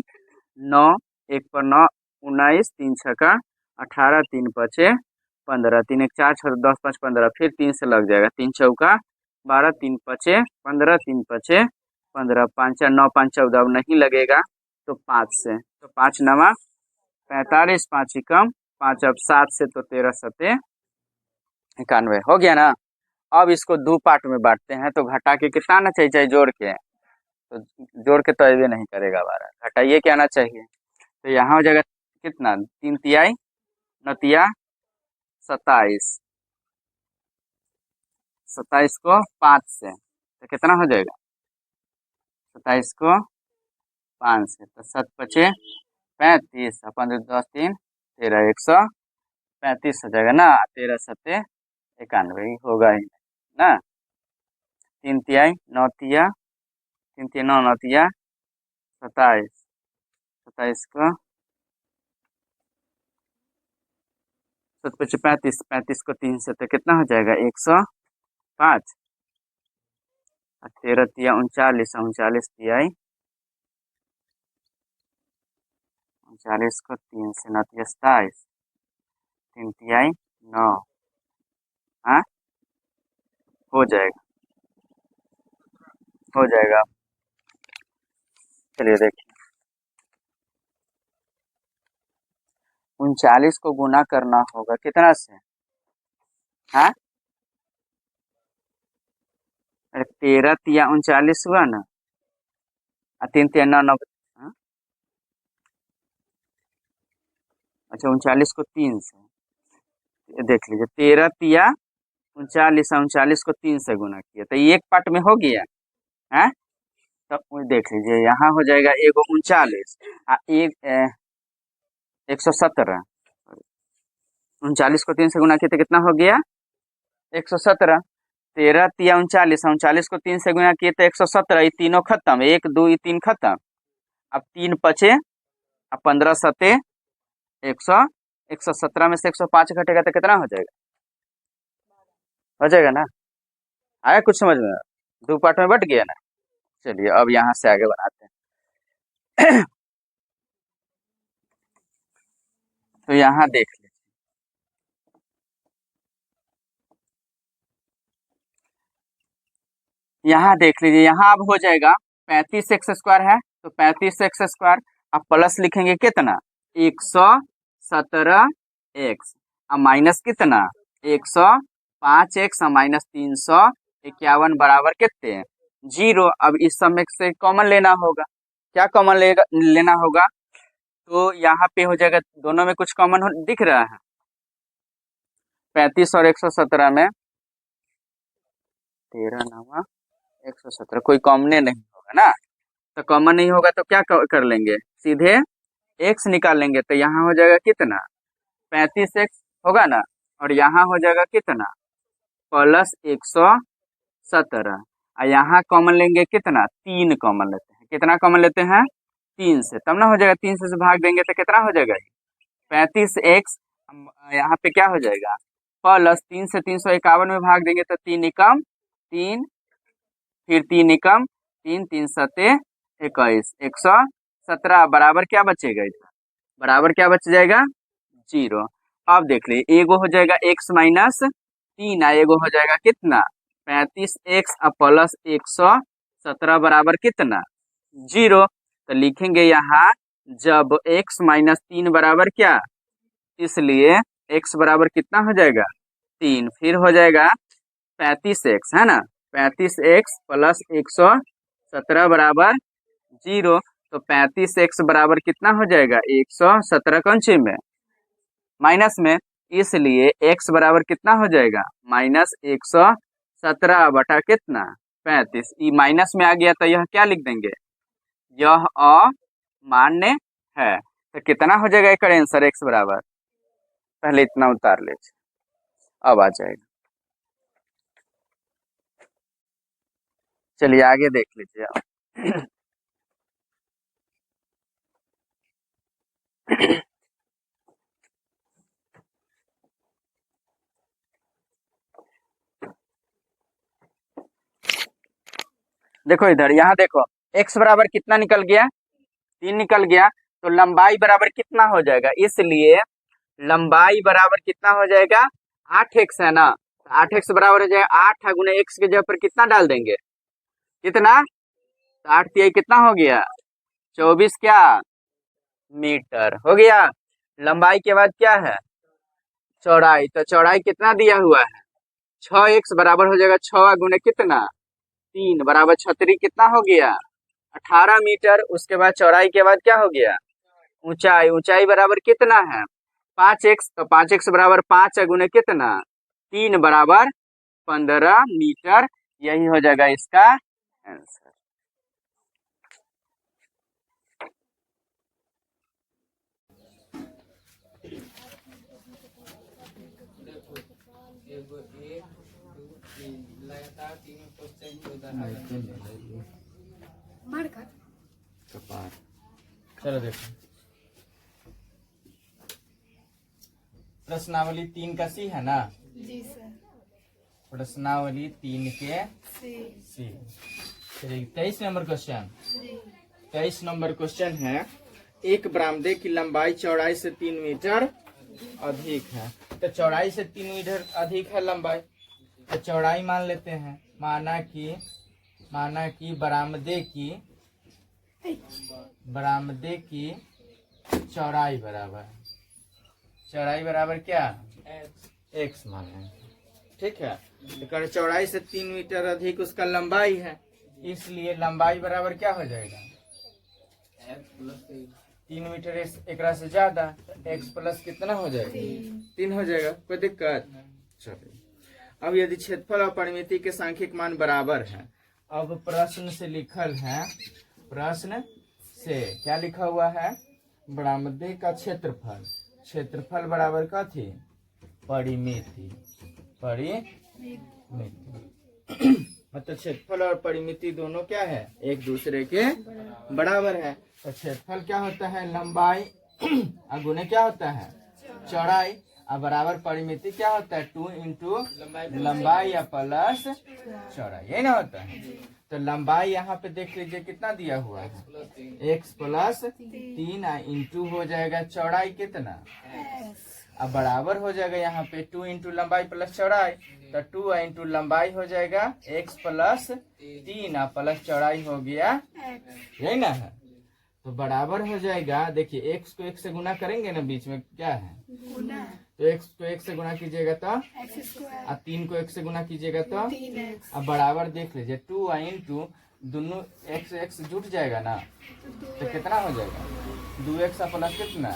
Speaker 2: 9, 1 पर 9 19, 3 छक्का 18, 3 पचे 15, 3 1 4 6 10 5 15, फिर 3 से लग जाएगा, 3 चौका 12, 3 पचे 15, 3 पचे 15, 5 9 5 14, अब नहीं लगेगा तो 5 से, तो 5 नवा 45, 5 एकम 5, अब 7 से तो 13 सते 91 हो गया ना। अब इसको दो पार्ट में बांटते हैं, तो घटा के कितना आना चाहिए, चाहे जोड़ के, तो जोड़ के तो ये नहीं करेगा 12, घटाइए क्या आना चाहिए, तो यहाँ हो जाएगा कितना 3 तिहाई 9 तिया 27, 27 को 5 से तो कितना हो जाएगा, 27 को 5 से तो 7 पचे 35, 15 10 3 13, 135 हो जाएगा ना, 13 सते 91 होगा ही ना, 3 तिहाई 9 तिया 3 तिया 9 9 तिया 27, 27 को 7 पचे 35, 35 को 3 से तो कितना हो जाएगा 105, 13 तिया 39, 39 तिहाई 39 को 3 से 9 तिया 27, 3 तिहाई 9, हाँ हो जाएगा, हो जाएगा, चलिए देखिए 39 को गुना करना होगा कितना से, हाँ 13 तिया 39 हुआ ना, 3 तिया 9 9, हाँ? अच्छा 39 को 3 से देख लीजिए, 13 तिया 39, 39 को 3 से गुना किया तो एक पार्ट में हो गया है, तो देख लीजिए यहाँ हो जाएगा एगो 39 एक 117, 39 को 3 से गुना किया तो कितना हो गया 117, 13 तिया 39, 39 को 3 से गुना किए तो 117, ये तीनों खत्म, 1 2 ये 3 खत्म, अब 3 पचे अब 15 सते 100, 117 में से 105 घटेगा तो कितना हो जाएगा, हो जाएगा ना, आया कुछ समझ में, दो पार्ट में बट गया ना, चलिए अब यहाँ से आगे बढ़ाते हैं तो यहाँ देख लीजिए, यहाँ देख लीजिए, यहाँ अब हो जाएगा 35 एक्स स्क्वायर है तो 35 एक्स स्क्वायर, अब प्लस लिखेंगे कितना 117 एक्स, अब माइनस कितना 105 एक्स माइनस 351 बराबर कितने 0, अब इस सब में से कॉमन लेना होगा, क्या कॉमन लेना होगा तो यहाँ पे हो जाएगा, दोनों में कुछ कॉमन दिख रहा है। 35 और 117 में 13 9 117 कोई कॉमन नहीं होगा ना। तो कॉमन नहीं होगा तो क्या कर लेंगे, सीधे x निकाल लेंगे। तो यहाँ हो जाएगा कितना, 35x होगा ना, और यहाँ हो जाएगा कितना, प्लस 117। और यहाँ कॉमन लेंगे कितना, 3 कॉमन लेते हैं। कितना कॉमन लेते हैं, 3 से, तब ना हो जाएगा। 3 से भाग देंगे तो कितना हो जाएगा, 35x। यहाँ पे क्या हो जाएगा, प्लस 3 से 351 में भाग देंगे तो 3 एकम 3, फिर 3 एकम 3, 3 सते 21, 117 बराबर क्या बचेगा, इधर बराबर क्या बच जाएगा, 0। अब देख लीजिए, एगो हो जाएगा x माइनस 3, एगो हो जाएगा कितना, 35x प्लस 117 बराबर कितना, 0। तो लिखेंगे यहाँ जब x माइनस 3 बराबर क्या, इसलिए x बराबर कितना हो जाएगा, 3। फिर हो जाएगा 35x, है ना, 35x प्लस 117 बराबर 0। तो 35x बराबर कितना हो जाएगा, 117 कौन सी में, माइनस में, इसलिए x बराबर कितना हो जाएगा, माइनस 117 बटा कितना, 35। ये माइनस में आ गया तो यह क्या लिख देंगे, यह अमान्य है। तो कितना हो जाएगा एक आंसर, x बराबर, पहले इतना उतार लीजिए, अब आ जाएगा। चलिए आगे देख लीजिए आप। देखो इधर, यहाँ देखो x बराबर कितना निकल गया, 3 निकल गया। तो लंबाई बराबर कितना हो जाएगा, इसलिए लंबाई बराबर कितना हो जाएगा, 8x है ना। 8x बराबर हो जाएगा 8 गुना x के जगह पर कितना डाल देंगे, कितना, 8 तिहाई कितना हो गया, 24 क्या मीटर हो गया। लंबाई के बाद क्या है, चौड़ाई। तो चौड़ाई कितना दिया हुआ है, 6x बराबर हो जाएगा 6 गुना कितना, 3 बराबर 36 कितना हो गया, 18 मीटर। उसके बाद चौड़ाई के बाद क्या हो गया, ऊंचाई। ऊंचाई बराबर कितना है, 5x। तो 5x बराबर 5 गुना कितना, 3 बराबर 15 मीटर। यही हो जाएगा इसका आंसर।
Speaker 1: कपार। चलो देखो, प्रश्नावली 3 का सी है ना,
Speaker 3: जी सर,
Speaker 1: प्रश्नावली 3 के सी। 23 नंबर क्वेश्चन, 23 नंबर क्वेश्चन है, एक बरामदे की लंबाई चौड़ाई से 3 मीटर अधिक है। तो चौड़ाई से 3 मीटर अधिक है लंबाई, तो चौड़ाई मान लेते हैं। माना कि बरामदे की चौड़ाई बराबर क्या, x माने, ठीक है। तो चौड़ाई से 3 मीटर अधिक उसका लंबाई है, इसलिए लंबाई बराबर क्या हो जाएगा, 3 मीटर एक से ज्यादा, x प्लस कितना हो जाएगा, 3 हो जाएगा। कोई दिक्कत, चलिए। अब यदि क्षेत्रफल और परिमिति के सांख्यिक मान बराबर है, अब प्रश्न से लिखल है, प्रश्न से क्या लिखा हुआ है, बरामदे का क्षेत्रफल बराबर का थी, परिमिति मतलब क्षेत्रफल और परिमिति दोनों क्या है, एक दूसरे के बराबर है। तो क्षेत्रफल क्या होता है, लंबाई, और गुणे क्या होता है, चौड़ाई, और बराबर परिमिति क्या होता है, 2 इंटू लंबाई या प्लस चौड़ाई, यही ना होता है। तो लंबाई यहाँ पे देख लीजिए कितना दिया हुआ है, x प्लस 3 इंटू हो जाएगा चौड़ाई कितना, अब बराबर हो जाएगा यहाँ पे 2 इंटू लंबाई प्लस चौड़ाई। तो 2 इंटू लंबाई हो जाएगा x प्लस 3 प्लस चौड़ाई हो गया, यही ना है। तो बराबर हो जाएगा, देखिए x को 1 से गुना करेंगे ना, बीच में क्या है, तो x को 1 से गुना कीजिएगा तो, और 3 को 1 से गुना कीजिएगा तो, अब बराबर देख लीजिए 2 इंटू दोनों x जुट जाएगा ना, तो कितना हो जाएगा, 2x प्लस कितना,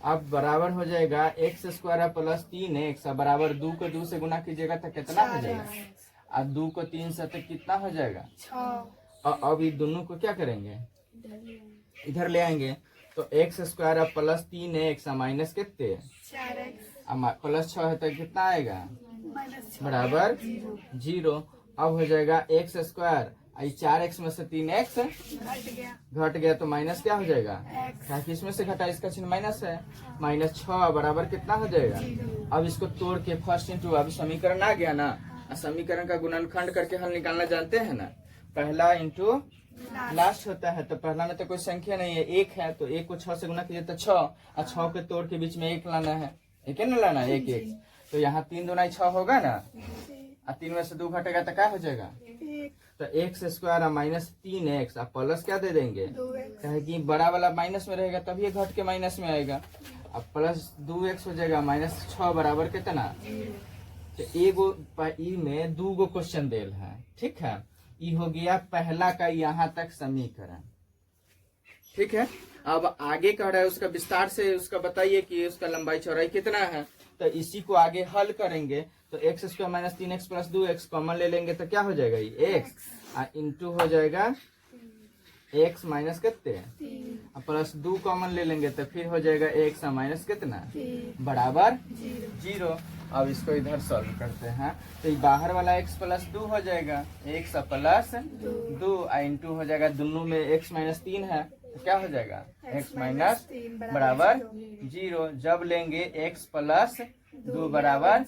Speaker 1: अब बराबर हो जाएगा एक्स स्क्वायर प्लस 3x बराबर 2 को 2 से गुना कीजिएगा तो कितना हो जाएगा, और 2 को 3 से तो कितना हो जाएगा, और अब ये दोनों को क्या करेंगे, इधर ले आएंगे। तो x square plus 3x minus कितने, प्लस 6 है तो कितना आएगा, बराबर 0। अब हो जाएगा एक्स स्क्वायर 4x में से 3x घट गया तो माइनस क्या हो जाएगा, ताकि इसमें से घटा इसका चिन्ह माइनस है, माइनस 6 बराबर कितना हो जाएगा। अब इसको तोड़ के फर्स्ट इंटू, अभी समीकरण आ गया ना, समीकरण का गुणनखंड करके हल निकालना जानते हैं ना, पहला इंटू लास्ट होता है। तो पहला में तो कोई संख्या नहीं है, एक है, तो एक को 6 से गुना कीजिए तो 6, और 6 के तोड़ के बीच में एक लाना है, एक है ना लाना, एक एक, तो यहाँ 3 दूना 6 होगा ना, और 3 में से 2 घटेगा तो क्या हो जाएगा, तो एक्स स्क्वायर माइनस 3x अब प्लस क्या दे देंगे, कहे कि बड़ा वाला माइनस में रहेगा तभी ये घट के माइनस में आएगा। अब प्लस 2x हो जाएगा माइनस 6 बराबर कितना, तो एगो ई में 2 गो क्वेश्चन देल है, ठीक है। ये हो गया पहला का यहाँ तक समीकरण, ठीक है। अब आगे कह रहा है उसका विस्तार से उसका बताइए कि उसका लंबाई चौड़ाई कितना है, तो इसी को आगे हल करेंगे। तो x square minus 3x plus 2x common ले लेंगे तो क्या हो जाएगा, ये x इंटू हो जाएगा x माइनस कितने, प्लस 2 कॉमन ले लेंगे तो फिर हो जाएगा x माइनस कितना, बराबर 0। अब इसको इधर सॉल्व करते हैं, तो ये बाहर वाला x प्लस 2 हो जाएगा, x प्लस 2 इंटू हो जाएगा, दोनों में x माइनस 3 है तो क्या हो जाएगा, x माइनस बराबर 0। जब लेंगे x प्लस 2 बराबर,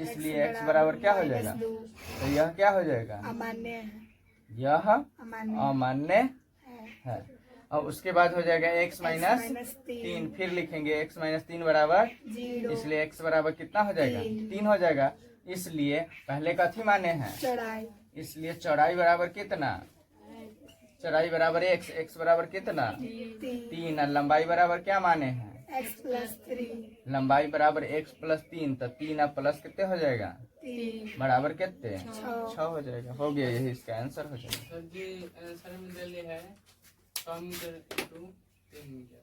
Speaker 1: इसलिए x बराबर क्या हो जाएगा, तो यह क्या हो जाएगा, यह अमान्य है। और उसके बाद हो जाएगा x माइनस 3, फिर लिखेंगे x माइनस 3 बराबर, इसलिए x बराबर कितना हो जाएगा, 3 हो जाएगा। इसलिए पहले कथी माने हैं, इसलिए चौड़ाई बराबर कितना, चौड़ाई बराबर x बराबर कितना 3, और लंबाई बराबर क्या माने हैं,
Speaker 3: x प्लस 3,
Speaker 1: लंबाई बराबर x प्लस 3, तो 3 अब प्लस कितने हो जाएगा, बराबर कितने 6 हो जाएगा। हो गया, यही इसका आंसर हो जाएगा।
Speaker 2: सर जी आंसर में डाले है 100 मीटर टू 3 मीटर।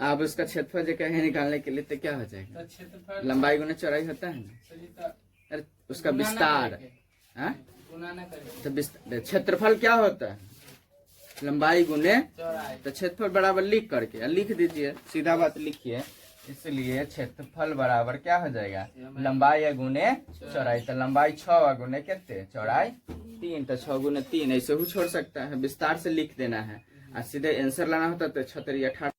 Speaker 1: आप उसका क्षेत्रफल जो कहे निकालने के लिए तो क्या हो जाएगा,
Speaker 2: तो क्षेत्रफल
Speaker 1: लंबाई गुना चौड़ाई होता है ना,
Speaker 2: सर जी तो
Speaker 1: अरे उसका
Speaker 2: गुना ना
Speaker 1: विस्तार,
Speaker 2: करके,
Speaker 1: हाँ?
Speaker 2: गुना ना करके
Speaker 1: तो क्षेत्रफल क्या होता है, लंबाई गुने,
Speaker 2: चौड़ाई।
Speaker 1: तो क्षेत्रफल बराबर लिख करके लिख दीजिए, सीधा बात लिखिए। इसलिए क्षेत्रफल बराबर क्या हो जाएगा, लंबाई गुने चौड़ाई, तो लंबाई 6 गुने कितने, चौड़ाई 3, तो 6 गुने 3 ऐसे ही छोड़ सकता है, विस्तार से लिख देना है, और सीधे आंसर लाना होता तो 6×3=18।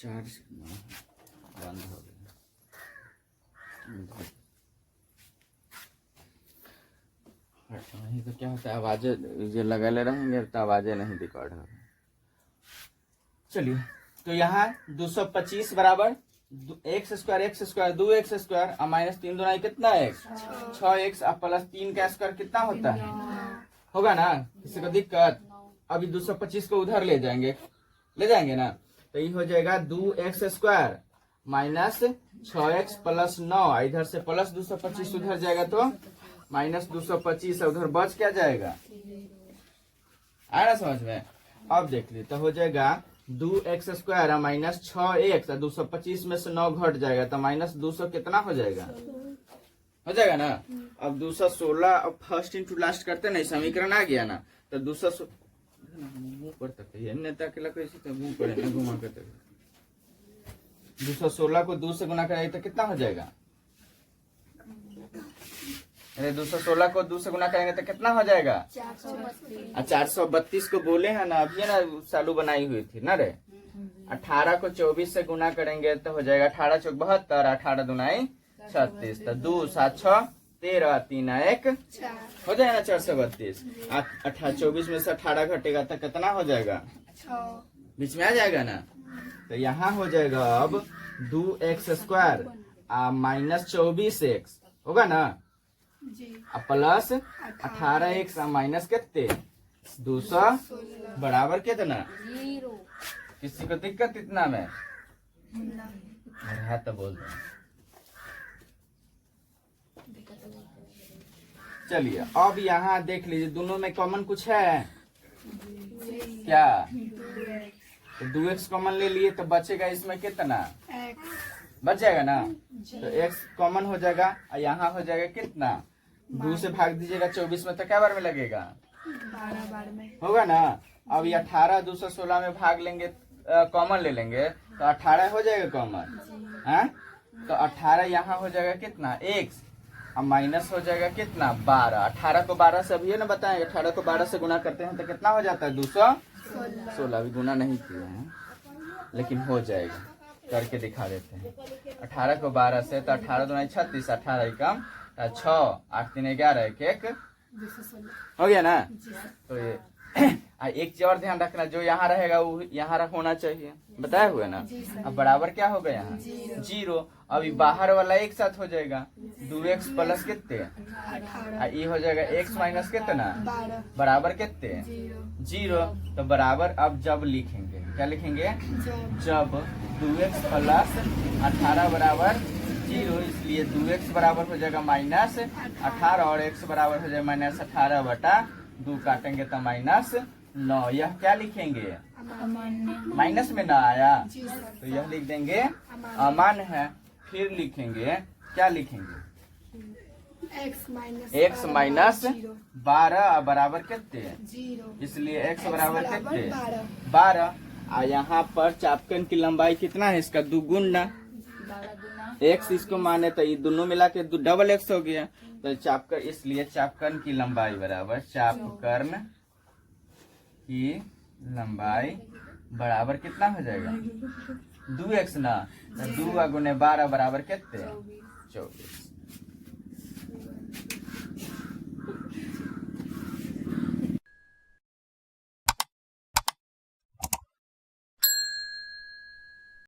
Speaker 1: चार्ज बंद हो गया। नहीं तो क्या होता है, आवाजें जो लगाए रहेंगे तो आवाजें नहीं रिकॉर्ड होगी। चलिए, तो यहाँ 225 बराबर एक्स स्क्वायर 2x² और माइनस 3 दूना कितना एक्स 6x और प्लस 3 का स्क्वायर कितना होता है, होगा ना, किसी को दिक्कत। अभी 225 को उधर ले जाएंगे ना, तो ये हो जाएगा 2x² माइनस 6x प्लस 9, इधर से प्लस 225 उधर जाएगा तो माइनस 225 उधर बच क्या जाएगा, आया ना समझ में। अब देख ली तो हो जाएगा 2x² माइनस 6x, 225 में से 9 घट जाएगा तो माइनस 200 कितना हो जाएगा, हो जाएगा ना। अब 216 अब फर्स्ट इंटू लास्ट करते नहीं, समीकरण आ गया ना, तो 200 मुंह पर तक नेता के लगे तो मुंह पर ना घुमा कर 216 को 2 से गुना करेंगे तो कितना हो जाएगा, अरे 216 को 2 से गुना करेंगे तो कितना हो जाएगा 432 को बोले हैं ना अभी ना, चालू बनाई हुई थी ना रे। 18 को 24 से गुना करेंगे तो हो जाएगा 18 चौक 72, 18 दूनाई 36, तो 2 7 6 13 3 1 हो जाएगा ना 432। 24 में से 18 घटेगा तो कितना हो जाएगा, बीच में आ जाएगा ना। तो यहाँ हो जाएगा अब 2x² माइनस 24x होगा ना, प्लस 18x माइनस कितने 200 बराबर कितना, किसी को दिक्कत इतना में है तो बोल दो। चलिए अब यहाँ देख लीजिए दोनों में कॉमन कुछ है क्या, तो 2x कॉमन ले लिए तो बचेगा इसमें कितना, बच जाएगा ना, तो x कॉमन हो जाएगा और यहाँ हो जाएगा कितना, 2 से भाग दीजिएगा 24 में तो क्या बार में लगेगा,
Speaker 3: 12 बार में
Speaker 1: होगा ना। अब ये 18 216 में भाग लेंगे, कॉमन ले लेंगे तो 18 हो जाएगा कॉमन है, तो 18 यहाँ हो जाएगा कितना x और माइनस हो जाएगा कितना 12। 18 को 12 से अभी ना बताएंगे, 18 को 12 से गुना करते हैं तो कितना हो जाता है 216। अभी गुना नहीं किए हैं लेकिन हो जाएगा, करके दिखा देते हैं। 18 को 12 से तो 18 दूना 36, 18 कम 6 8 3 11 1 हो गया ना। तो ये एक चीज और ध्यान रखना, जो यहाँ रहेगा वो यहाँ होना चाहिए, बताए हुए ना। अब बराबर क्या होगा यहाँ 0, अभी बाहर वाला एक साथ हो जाएगा 2x प्लस कितने, ये हो जाएगा x माइनस कितना बराबर कितने 0। तो बराबर अब जब लिखेंगे क्या लिखेंगे, जब 2x प्लस 18 बराबर 0, इसलिए 2x बराबर हो जाएगा माइनस 18 और x बराबर हो जाएगा माइनस 18 बटा 2, काटेंगे तो माइनस 9। यह क्या लिखेंगे, माइनस में ना आया तो यह लिख देंगे अमान्य है। फिर लिखेंगे क्या लिखेंगे, x माइनस 12 बराबर कितने, इसलिए x बराबर कितने 12। और यहाँ पर चापकन की लंबाई कितना है इसका, 2 गुना x इसको माने तो ये दोनों मिला के डबल x हो गया, तो चापकन, इसलिए चापकन की लंबाई बराबर चापकन की लंबाई बराबर कितना हो जाएगा 2x ना, तो 2 गुने 12 बराबर कितने 24।